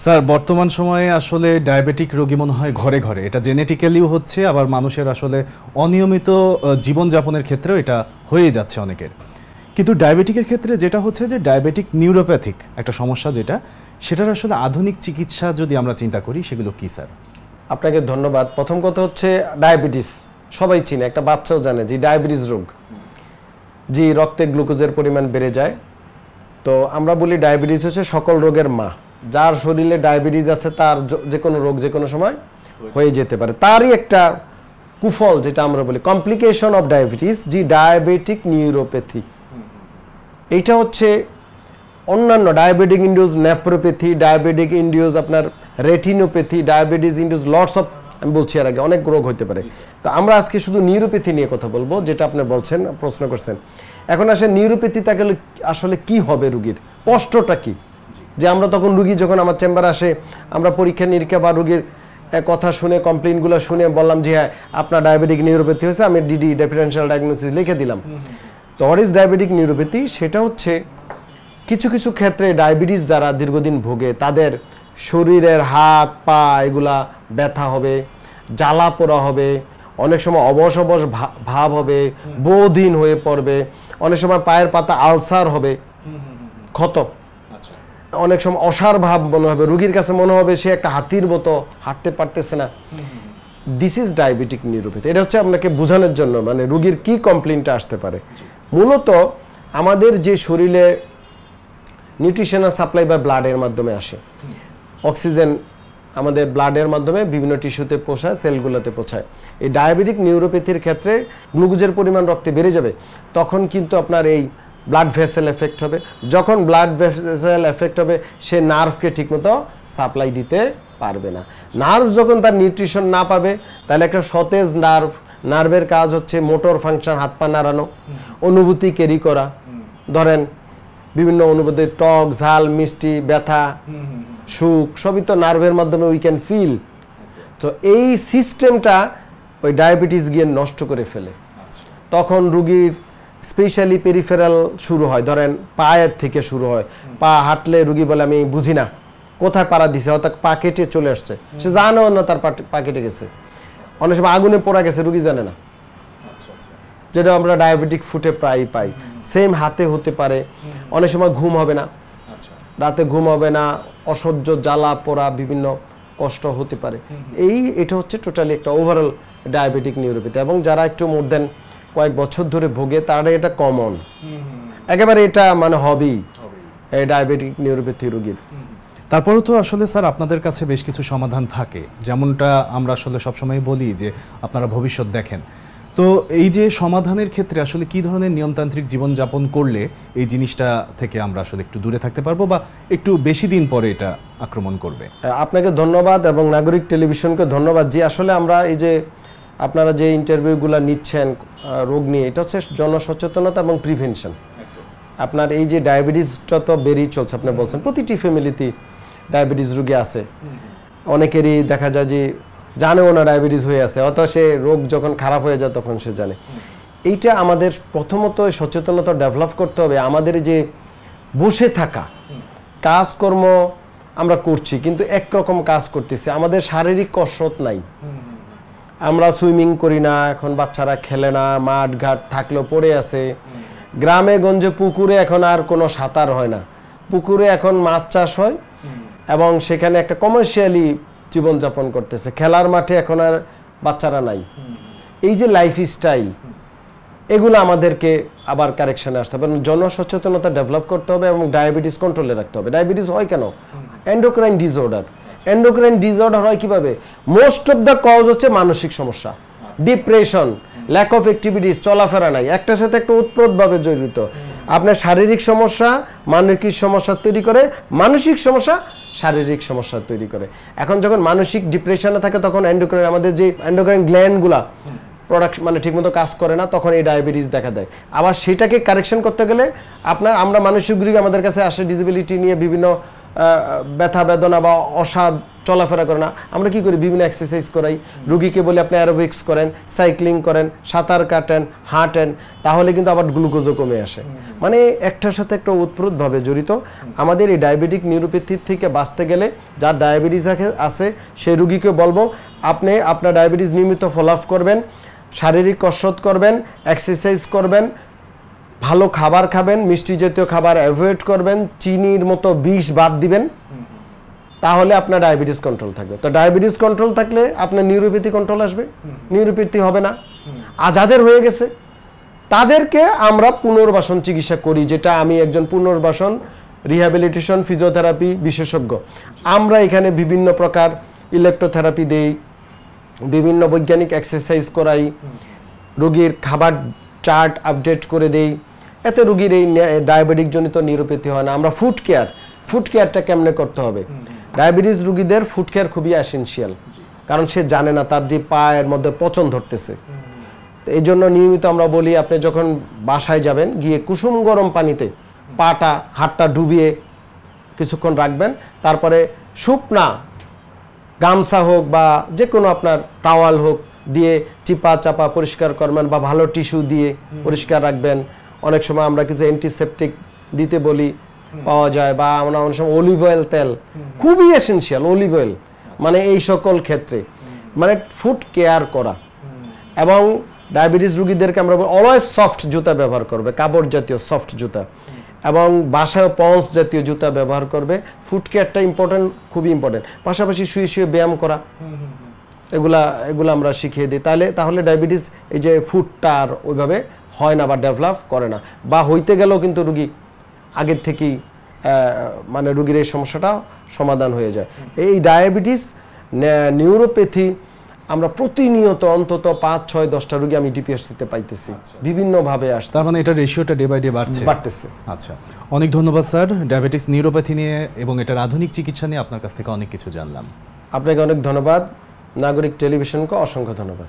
Sir বর্তমান সময়ে আসলে ডায়াবেটিক রোগী মনে হয় ঘরে ঘরে, এটা জেনেটিক্যালিও হচ্ছে, আবার মানুষের আসলে অনিয়মিত জীবনযাপনের ক্ষেত্রেও এটা হয়ে যাচ্ছে অনেকের। কিন্তু ডায়াবেটিকের ক্ষেত্রে যেটা হচ্ছে যে ডায়াবেটিক নিউরোপ্যাথিক একটা সমস্যা, সেটার আসলে আধুনিক চিকিৎসা যদি আমরা চিন্তা করি সেগুলো কি স্যার? আপনাকে ধন্যবাদ। প্রথম কথা হচ্ছে ডায়াবেটিস সবাই চিনে, একটা বাচ্চাও জানে যে ডায়াবেটিস রোগ, যে রক্তে গ্লুকোজের পরিমাণ বেড়ে যায়। তো আমরা বলি ডায়াবেটিস হচ্ছে সকল রোগের মা। যার শরীরে ডায়াবেটিস আছে তার যে কোনো রোগ যে কোনো সময় হয়ে যেতে পারে। তারই একটা কুফল যেটা আমরা বলি কমপ্লিকেশন অফ ডায়াবেটিস, যে ডায়াবেটিক নিউরোপ্যাথি। এইটা হচ্ছে অন্যান্য diabetic induce nephropathy, diabetic induce আপনার retinopathy, diabetes induce lots of, আমি বলছি এর আগে অনেক রোগ হতে পারে। তো আমরা আজকে শুধু নিউরোপ্যাথি নিয়ে কথা বলবো, যেটা আপনি বলছেন, প্রশ্ন করছেন। এখন আসে নিউরোপ্যাথি থাকলে আসলে কি হবে, রুগীর কষ্টটা কি? যে আমরা তখন রুগী যখন আমার চেম্বারে আসে, আমরা পরীক্ষা নিরীক্ষা বা রুগীর কথা শুনে, কমপ্লেইনগুলো শুনে বললাম যে হ্যাঁ আপনার ডায়াবেটিক নিউরোপ্যাথি হয়েছে, আমি ডিডি ডিফারেনশিয়াল ডায়াগনোসিস লিখে দিলাম। তো হোয়াট ইজ ডায়াবেটিক নিউরোপ্যাথি? সেটা হচ্ছে কিছু কিছু ক্ষেত্রে ডায়াবেটিস যারা দীর্ঘদিন ভোগে তাদের শরীরের হাত পা এগুলা ব্যথা হবে, জ্বালা পোড়া হবে, অনেক সময় অবশ অবশ ভাব হবে, বোধহীন হয়ে পড়বে, অনেক সময় পায়ের পাতা আলসার হবে, ক্ষত, অনেক সময় অসার ভাব মনে হবে, রুগীর কাছে মনে হবে সে একটা হাতির মতো হাঁটতে পারতেছে না। This is diabetic neuropathy. এটা হচ্ছে আপনাকে বোঝানোর জন্য, মানে রুগীর কি কমপ্লেইনটা আসতে পারে। মূলত আমাদের যে শরীরে নিউট্রিশনাল সাপ্লাই বা ব্লাডের মাধ্যমে আসে, অক্সিজেন আমাদের ব্লাডের মাধ্যমে বিভিন্ন টিস্যুতে পৌঁছায়, সেলগুলোতে পৌঁছায়। এই ডায়াবেটিক নিউরোপ্যাথির ক্ষেত্রে গ্লুকোজের পরিমাণ রক্তে বেড়ে যাবে, তখন কিন্তু আপনার এই ব্লাড ভেসেল এফেক্ট হবে। যখন ব্লাড ভেসেল এফেক্ট হবে, সে নার্ভকে ঠিকমতো সাপ্লাই দিতে পারবে না। নার্ভ যখন তার নিউট্রিশন না পাবে, তাহলে একটা সতেজ নার্ভের কাজ হচ্ছে মোটর ফাংশন, হাত পা নাড়ানো, অনুভূতি ক্যারি করা। ধরেন বিভিন্ন অনুভূতি, টক ঝাল মিষ্টি, ব্যথা সুখ, সবই তো নার্ভের মাধ্যমে উই ক্যান ফিল। তো এই সিস্টেমটা ওই ডায়াবেটিস গিয়ে নষ্ট করে ফেলে। তখন রুগীর স্পেশালি পেরিফেরাল শুরু হয়, ধরেন পায়ের থেকে শুরু হয়। পা হাঁটলে রুগী বলে আমি বুঝি না কোথায় পাড়া দিছে, হয়তো পা কেটে চলে আসছে, সে জানেও না তার পা কেটে গেছে। অনেক সময় আগুনে পোড়া গেছে, রুগী জানে না, যেটা আমরা ডায়াবেটিক ফুটে প্রায় পাই। সেম হাতে হতে পারে। অনেক সময় ঘুম হবে না, রাতে ঘুম হবে না, অসহ্য জ্বালা পোড়া, বিভিন্ন কষ্ট হতে পারে। এটা হচ্ছে টোটালি একটা ওভারঅল ডায়াবেটিক নিউরোপ্যাথি। এবং যারা একটু মোর দেন কয়েক বছর ধরে ভোগে, তারা এটা কমন, একেবারে এটা মানে হবেই এই ডায়াবেটিক নিউরোপ্যাথি রোগীর। তারপরেও তো আসলে স্যার আপনাদের কাছে বেশ কিছু সমাধান থাকে, যেমনটা আমরা আসলে সবসময় বলি যে আপনারা ভবিষ্যৎ দেখেন। তো এই যে সমাধানের ক্ষেত্রে আসলে কি ধরনের নিয়মতান্ত্রিক জীবনযাপন করলে এই জিনিসটা থেকে আমরা আসলে একটু দূরে থাকতে পারবো, বা একটু বেশি দিন পরে এটা আক্রমণ করবে? আপনাকে ধন্যবাদ এবং নাগরিক টেলিভিশনকে ধন্যবাদ যে আসলে আমরা এই যে আপনারা যে ইন্টারভিউগুলো নিচ্ছেন রোগ নিয়ে, এটা হচ্ছে জনসচেতনতা এবং প্রিভেনশন। আপনার এই যে ডায়াবেটিসটা তো বেড়েই চলছে, আপনি বলছেন প্রতিটি ফ্যামিলিতে ডায়াবেটিস রোগী আছে, অনেকেরই দেখা যায় যে জানেও না ডায়াবেটিস হয়ে আছে, অথবা সে রোগ যখন খারাপ হয়ে যায় তখন সে জানে। এইটা আমাদের প্রথমত সচেতনতা ডেভেলপ করতে হবে। আমাদের যে বসে থাকা কাজকর্ম আমরা করছি, কিন্তু একরকম কাজ করতেছি, আমাদের শারীরিক কসরত নাই। আমরা সুইমিং করি না, এখন বাচ্চারা খেলে না, মাঠ ঘাট থাকলেও পড়ে আছে। গ্রামে গঞ্জে পুকুরে এখন আর কোনো সাঁতার হয় না, পুকুরে এখন মাছ চাষ হয় এবং সেখানে একটা কমার্শিয়ালি জীবনযাপন করতেছে। খেলার মাঠে এখন আর বাচ্চারা নাই। এই যে লাইফ স্টাইল, এগুলো আমাদেরকে আবার কারেকশনে আসতে হবে, জনসচেতনতা ডেভেলপ করতে হবে এবং ডায়াবেটিস কন্ট্রোলে রাখতে হবে। ডায়াবেটিস হয় কেন? Endocrine disorder. এন্ডোক্রাইন ডিসঅর্ডার হয় কিভাবে? মোস্ট অফ দ্য কজ হচ্ছে মানসিক সমস্যা, ডিপ্রেশন, ল্যাক অফ অ্যাক্টিভিটিস, চলাফেরা নাই, একটার সাথে একটা ওতপ্রোতভাবে জড়িত। আপনার শারীরিক সমস্যা মানসিক সমস্যা তৈরি করে, মানসিক সমস্যা শারীরিক সমস্যা তৈরি করে। এখন যখন মানসিক ডিপ্রেশনে থাকে, তখন এন্ডোক্রাইন, আমাদের যে এন্ডোক্রাইন গ্ল্যান্ডগুলা প্রোডাক্ট মানে ঠিকমতো কাজ করে না, তখন এই ডায়াবেটিস দেখা দেয়। আবার সেটাকে কারেকশন করতে গেলে আমরা মানসিক রোগী আমাদের কাছে আসে ডিসেবিলিটি নিয়ে, বিভিন্ন ব্যথা বেদনা বা অসাদ চলাফেরা করে না, আমরা কি করি বিভিন্ন এক্সারসাইজ করাই, রুগীকে বলে আপনি অ্যারোবিক্স করেন, সাইক্লিং করেন, সাঁতার কাটেন, হাঁটেন, তাহলে কিন্তু আবার গ্লুকোজও কমে আসে। মানে একটার সাথে একটা ওতপ্রোতভাবে জড়িত। আমাদের এই ডায়াবেটিক নিউরোপ্যাথি থেকে বাঁচতে গেলে যার ডায়াবেটিস আছে সেই রুগীকে বলবো আপনি আপনার ডায়াবেটিস নিয়মিত ফলো আপ করবেন, শারীরিক কসরত করবেন, এক্সারসাইজ করবেন, ভালো খাবার খাবেন, মিষ্টি জাতীয় খাবার অ্যাভয়েড করবেন, চিনির মতো বিষ বাদ দিবেন, তাহলে আপনার ডায়াবেটিস কন্ট্রোল থাকবে। তো ডায়াবেটিস কন্ট্রোল থাকলে আপনার নিউরোপ্যাথি কন্ট্রোল আসবে, নিউরোপ্যাথি হবে না। আর যাদের হয়ে গেছে তাদেরকে আমরা পুনর্বাসন চিকিৎসা করি, যেটা আমি একজন পুনর্বাসন রিহ্যাবিলিটেশন ফিজিওথেরাপি বিশেষজ্ঞ। আমরা এখানে বিভিন্ন প্রকার ইলেকট্রোথেরাপি দেই, বিভিন্ন বৈজ্ঞানিক এক্সারসাইজ করাই, রোগীর খাবার চার্ট আপডেট করে দেই, এতে রোগীর এই ডায়াবেটিক জনিত নিউরোপ্যাথি হয় না। আমরা ফুড কেয়ারটা কেমনে করতে হবে, ডায়াবেটিস রোগীদের ফুড কেয়ার খুবই এসেনশিয়াল, কারণ সে জানে না তার যে পায়ের মধ্যে পচন ধরতেছে। তো এই জন্য নিয়মিত আমরা বলি আপনি যখন বাসায় যাবেন গিয়ে কুসুম গরম পানিতে হাতটা ডুবিয়ে কিছুক্ষণ রাখবেন, তারপরে শুকনা গামছা হোক বা যে কোনো আপনার টাওয়াল হোক দিয়ে চিপা চাপা পরিষ্কার করবেন, বা ভালো টিস্যু দিয়ে পরিষ্কার রাখবেন। অনেক সময় আমরা কিছু অ্যান্টিসেপটিক দিতে বলি, পাওয়া যায়, বা আমরা অনেক সময় অলিভ অয়েল তেল খুবই এসেনশিয়াল, অলিভ অয়েল মানে এই সকল ক্ষেত্রে মানে ফুড কেয়ার করা। এবং ডায়াবেটিস রোগীদেরকে আমরা অলওয়েজ সফট জুতা ব্যবহার করবে, কাপড় জাতীয় সফট জুতা, এবং বাসায় পন্স জাতীয় জুতা ব্যবহার করবে। ফুড কেয়ারটা ইম্পর্টেন্ট, খুবই ইম্পর্টেন্ট। পাশাপাশি শুয়ে শুয়ে ব্যায়াম করা, এগুলা আমরা শিখিয়ে দিই। তাহলে ডায়াবেটিস এই যে ফুডটা আর ওইভাবে হয় না বা ডেভেলপ করে না, বা হইতে গেলেও কিন্তু রুগী আগের থেকেই মানে রুগীর এই সমস্যাটা সমাধান হয়ে যায়। এই ডায়াবেটিস নিউরোপ্যাথি আমরা প্রতিনিয়ত অন্তত 5, 6, 10টা রোগী আমি ডিপিএসসিতে পাইতেছি, বিভিন্নভাবে আসছে। তার মানে এটা রেশিওটা ডে বাই ডে বাড়তেছে। আচ্ছা, অনেক ধন্যবাদ স্যার। ডায়াবেটিস নিউরোপ্যাথি নিয়ে এবং এটার আধুনিক চিকিৎসা নিয়ে আপনার কাছ থেকে অনেক কিছু জানলাম। আপনাকে অনেক ধন্যবাদ। নাগরিক টেলিভিশনকে অসংখ্য ধন্যবাদ।